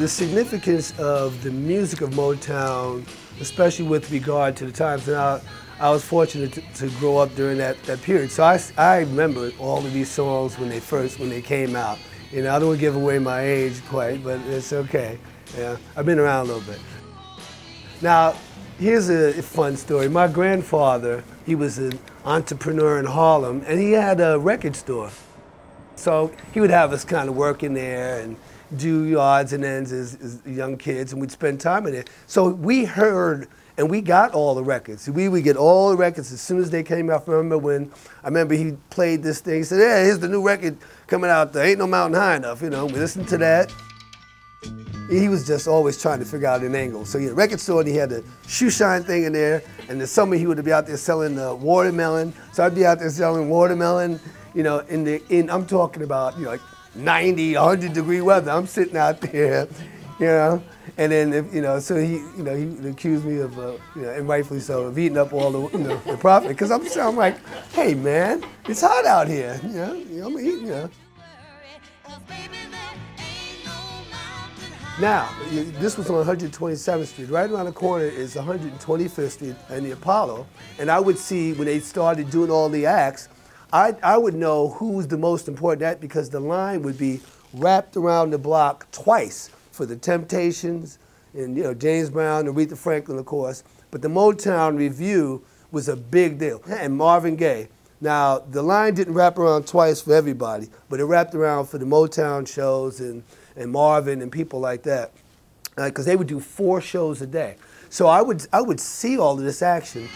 The significance of the music of Motown, especially with regard to the times, and I was fortunate to grow up during that period. So I remember all of these songs when they came out. You know, I don't want to give away my age quite, but it's okay. Yeah, I've been around a little bit. Now, here's a fun story. My grandfather, he was an entrepreneur in Harlem, and he had a record store. So he would have us kind of work in there and do odds and ends as young kids, and we'd spend time in it. So we heard and we got all the records. We would get all the records as soon as they came out. I remember he played this thing. He said, "Yeah, here's the new record coming out. There ain't no mountain high enough." You know, we listened to that. He was just always trying to figure out an angle. So he had a record store and he had the shoe shine thing in there. And the summer he would be out there selling watermelon. So I'd be out there selling watermelon. You know, I'm talking about, you know, like 90, 100-degree weather. I'm sitting out there, you know, and then so he accused me of, and rightfully so, of eating up all the profit. Because I'm like, hey man, it's hot out here, I'm eating, Now, this was on 127th Street. Right around the corner is 125th Street and the Apollo. And I would see when they started doing all the acts, I would know who was the most important act because the line would be wrapped around the block twice for the Temptations and James Brown and Aretha Franklin, of course. But the Motown Review was a big deal. And Marvin Gaye. Now, the line didn't wrap around twice for everybody, but it wrapped around for the Motown shows and Marvin and people like that, because they would do 4 shows a day. So I would see all of this action.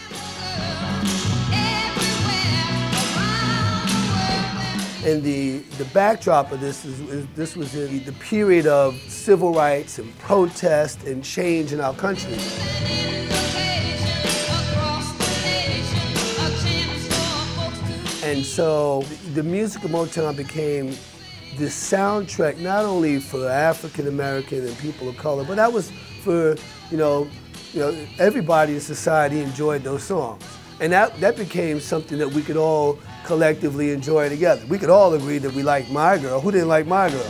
And the backdrop of this this was in the period of civil rights and protest and change in our country. And so the music of Motown became this soundtrack not only for African American and people of color, but that was for everybody in society enjoyed those songs. And that became something that we could all collectively enjoy together. We could all agree that we liked My Girl. Who didn't like My Girl?